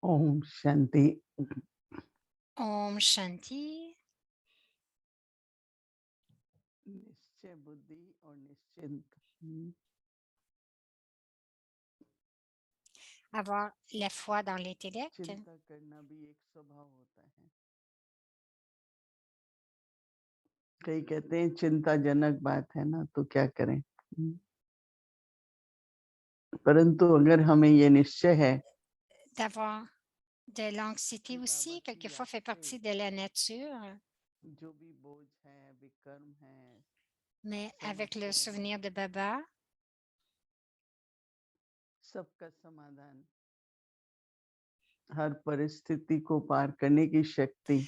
ओम Shanti. Om Shanti, निश्चय बुद्धि और निश्चिंत। avoir la foi dans l'intellect. चिंता करना भी एक स्वभाव होता है। कई कहते हैं चिंताजनक बात है ना, तो क्या करें। परंतु अगर हमें ये निश्चय है D'avoir de कि l'anxiété बाबा aussi, की quelquefois, याद fait से partie de la nature, जो भी बोझ है, विकर्म है, mais avec le समस्या है, souvenir de Baba, सबका समाधान, हर परिस्थिति को पार करने की शक्ति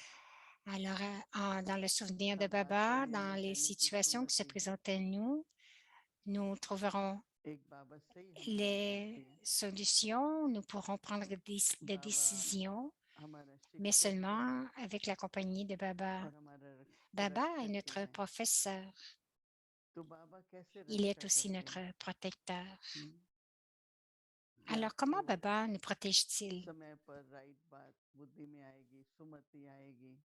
alors dans le souvenir de हम पार Baba, करेंगे dans les कहने की situations qui se सुमति है। présentent à nous, nous trouverons एक बाबा से ही हमें मिल les पाती है। solutions, nous pourrons prendre des बाबा décisions, हमारा mais शिक्षक है seulement avec la compagnie de Baba. और हमारा Baba est रक्षक भी notre है। professeur, तो बाबा कैसे il est रक्षा aussi करते notre हैं? protecteur. हम्म, कि Alors, comment आपको Baba nous protège-t-il? समय पर राइट बात बुद्धि में आएगी, सुमति आएगी।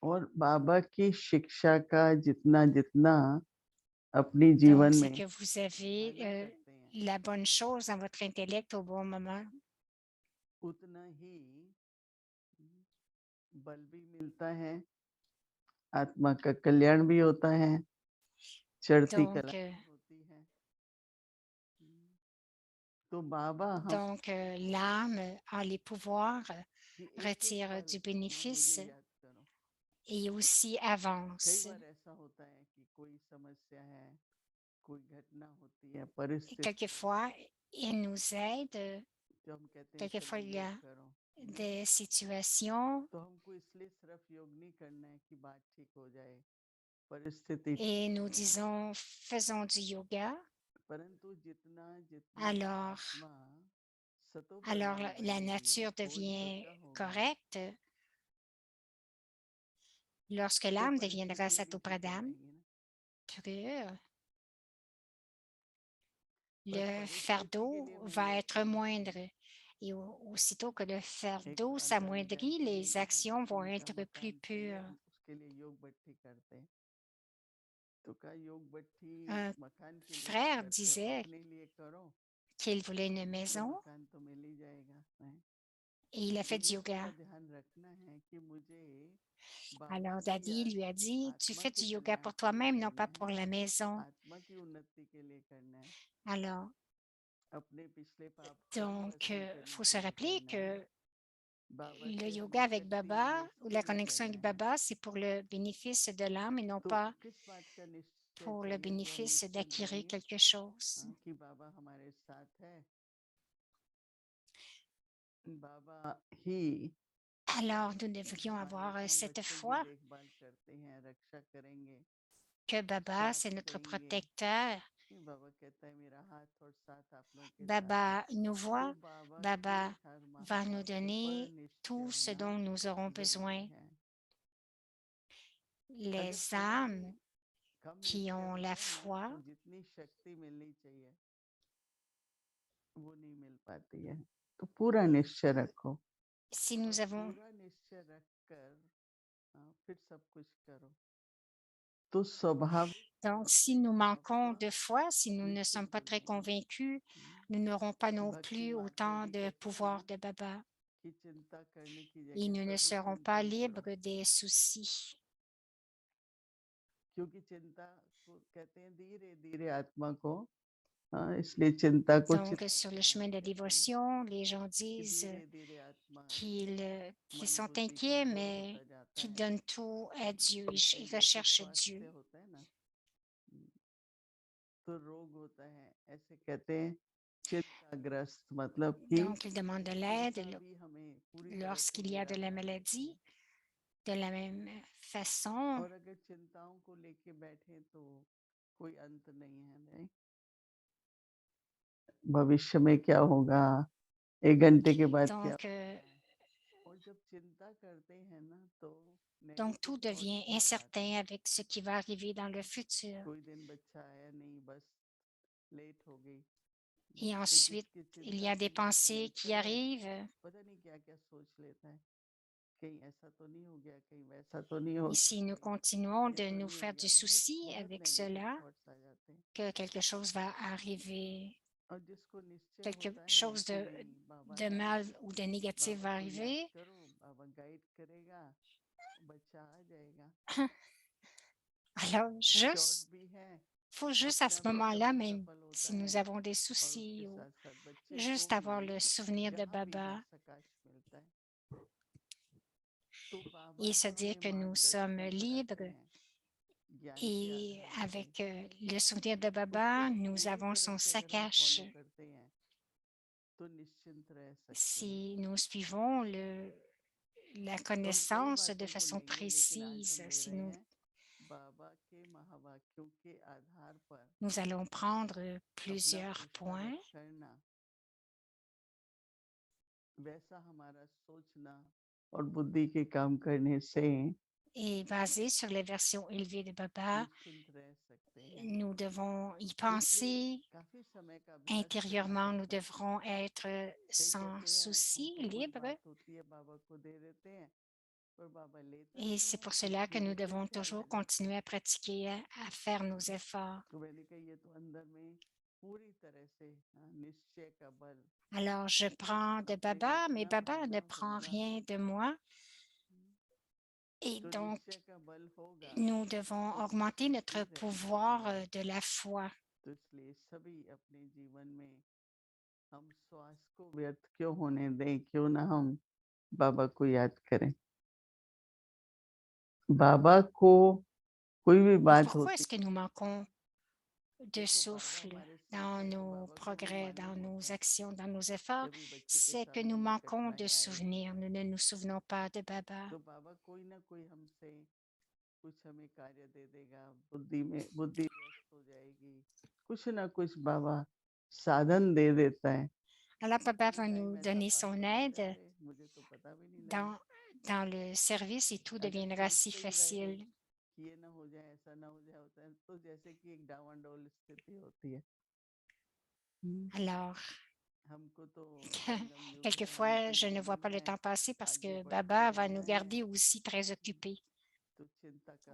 और बाबा की शिक्षा का जितना जितना अपनी जीवन Donc, c'est में que vous avez धारण करते हैं, la bonne chose dans votre intellect au bon moment. उतना ही बल भी मिलता है, आत्मा का कल्याण भी होता है, चढ़ती कला Donc, भी होती है। तो बाबा हम donc l'âme a les pouvoirs, कि एक एक retire पल du मुझे bénéfice याद करो। et aussi कई avance. बार ऐसा होता है कि कोई समस्या है, कोई घटना होती है, Et परिस्थिति है, quelquefois, il nous aide. जो हम कहते हैं Quelquefois, चलो il y योग a करो। des situations तो हमको इसलिए सिर्फ योग नहीं करना है कि बात ठीक हो जाए, परिस्थिति ठीक et हो nous जाए, disons faisons du yoga. परंतु जितना जितना Alors, आत्मा सतो alors प्रधान la बनेगी, nature बोझ devient हल्का होगा, correcte. Lorsque तो l'âme deviendra परिस्थितियां भी ठीक हो satopradam, जाएंगी ना। pure, पर le परिस्थिति के fardeau लिए नहीं va être बैठना है। moindre. Et aussitôt que le एक fardeau अंतर s'amoindrit, विद्यार्थी les महाराज actions जी, vont उनका être plus मकान चाहिए, pures. उसके लिए योग भट्ठी करते हैं। तो का योग भट्ठी Un मकान के लिए नहीं frère करते हो, disait अपने लिए करो qu'il voulait une तो maison मकान तो मिल ही जाएगा है। et il a तो fait du ये मेरा yoga. ध्यान रखना है कि मुझे बाबा Alors की Daddy याद lui a dit, tu आत्मा fais के du yoga कल्याण pour के लिए toi-même, non करना pas है, pour la maison. आत्मा की उन्नति के लिए करना है, Alors, अपने पिछले पाप कर्म donc, भस्म il करने faut के se लिए rappeler करना है। que बाबा le से हमें yoga avec शक्ति Baba मिले, ou इसके la लिए connexion करना avec है। Baba, c'est pour le bénéfice de l'âme et non तो pas किस बात का निश्चय pour le चाहिए जो हम bénéfice निश्चिंत d'acquérir रहेंगे? quelque chose. कि बाबा हमारे साथ है, बाबा ही Alors, nous devrions हमारे avoir हम cette बच्चों की foi देखभाल करते हैं, रक्षा करेंगे, que Baba, साथ c'est notre देंगे। protecteur. बाबा कहता है मेरा हाथ और साथ आप लोगों के साथ है। Baba nous तो voit, बाबा की Baba हर va nous महावाक्य पर donner निश्चय tout ce होना dont nous aurons जरूरी besoin. है। अगर Les थोड़ा भी âmes कम qui निश्चय ont la होता है ना, foi, तो जितनी शक्ति मिलनी चाहिए वो नहीं मिल पाती है। तो पूरा निश्चय रखो si और nous avons पूरा निश्चय रखकर फिर सब कुछ करो, तो स्वाभाविक donc si nous manquons आत्मा de foi, si nous ne sommes निश्चिंत pas हो très जाएगी। convaincus, nous n'aurons pas non भक्ति plus मार्ग में autant भी de कहते हैं pouvoir ना de Baba कि चिंता करने की et जगह nous ne प्रभु serons pas चिंतन करो, libres des soucis. क्योंकि चिंता को कहते हैं धीरे धीरे आत्मा को, इसलिए चिंता को Donc, चिता sur le प्रधान chemin de la कहते हैं dévotion, les gens कि disent धीरे धीरे आत्मा qu'ils मन sont बुद्धि inquiets, कमजोर mais होता जाता qu'ils है। donnent tout à Dieu, ils जैसे recherchent स्वास्थ्य Dieu. होता है ना, तो रोग होता है, ऐसे कहते हैं चिंताग्रस्त, मतलब कि Donc, ils demandent de l'aide चिंता भी हमें पूरी तरह से lorsqu'il y a de la निराशा देती maladie. है। De la même façon, और अगर चिंताओं को लेके बैठे तो कोई अंत नहीं है, नहीं भविष्य में क्या होगा, 1 घंटे के बाद क्या donc, होगा। और जब चिंता करते हैं ना तो donc negative tout thoughts devient बहुत आते incertain हैं। avec ce qui va arriver dans le futur. कोई दिन बच्चा आया नहीं, बस लेट हो गई, Et ensuite, il y a des pensées qui arrivent. Et si nous continuons de nous faire du souci avec cela, que quelque chose va arriver, quelque chose de mal ou de négatif va arriver, alors faut juste à ce moment-là, même si nous avons des soucis ou juste avoir le souvenir de Baba et se dire que nous sommes libres. Et avec le souvenir de Baba, nous avons son sakash. Si nous suivons la connaissance de façon précise, si nous allons prendre plusieurs points और बुद्धि के काम करने से et basés sur les versions élevées de Baba, nous devons y penser intérieurement, nous devrons être sans souci, libres. Et c'est pour cela que nous devons toujours continuer à pratiquer, à faire nos efforts. Alors, je prends de Baba, mais Baba ne prend rien de moi. Et donc, nous devons augmenter notre pouvoir de la foi. बाबा को याद करें बाबा को कोई भी बात Pourquoi होती est-ce que nous manquons de souffle dans nos progrès, dans nos actions, dans nos efforts? C'est que nous manquons de souvenirs. Nous ne nous souvenons pas de Baba. तो बाबा कोई ना कोई हमसे कुछ हमें कार्य दे देगा बुद्धि में बुद्धि व्यस्त हो जाएगी कुछ ना कुछ बाबा साधन दे देता है Alors, Baba va nous donner son aide मुझे तो पता भी नहीं लगा dans le service et tout deviendra si facile. कि ये ना हो जाए ऐसा ना हो जाए होता है तो जैसे कि एक डावाडोल स्थिति होती है Alors, हमको तो quelquefois, je ne vois pas le temps passer parce que Baba va nous garder aussi très occupés.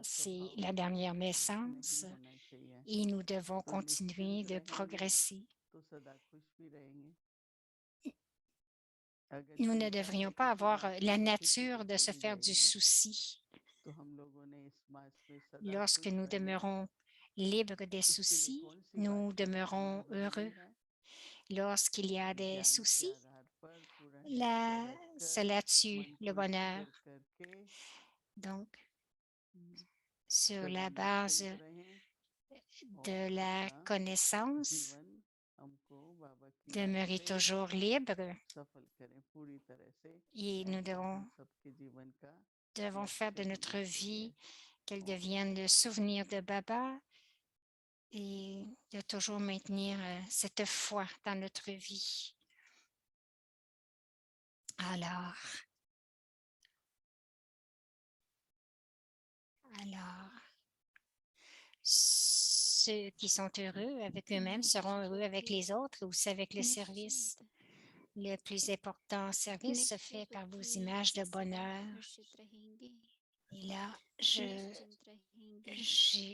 C'est la dernière naissance et nous devons continuer de progresser. Nous ne devrions pas avoir la nature de se faire du souci. Lorsque nous demeurons libres des soucis, nous demeurons heureux. Lorsqu'il y a des soucis, cela tue le bonheur. Donc, sur la base de la connaissance, demeurer toujours libre et nous devons faire de notre vie qu'elle devienne le souvenir de Baba et de toujours maintenir cette foi dans notre vie. Alors, ceux qui sont heureux avec eux-mêmes seront heureux avec les autres ou aussi avec le service. Le plus important service se fait par vos images de bonheur. Et là,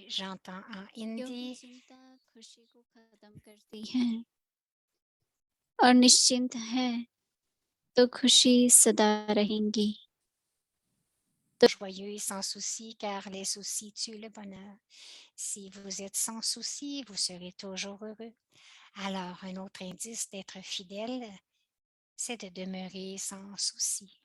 j'entends en hindi. और निश्चिंत है तो खुशी सदा रहेंगी. Joyeux et sans souci, car les soucis tuent le bonheur. Si vous êtes sans souci, vous serez toujours heureux. Alors, un autre indice d'être fidèle, c'est de demeurer sans souci.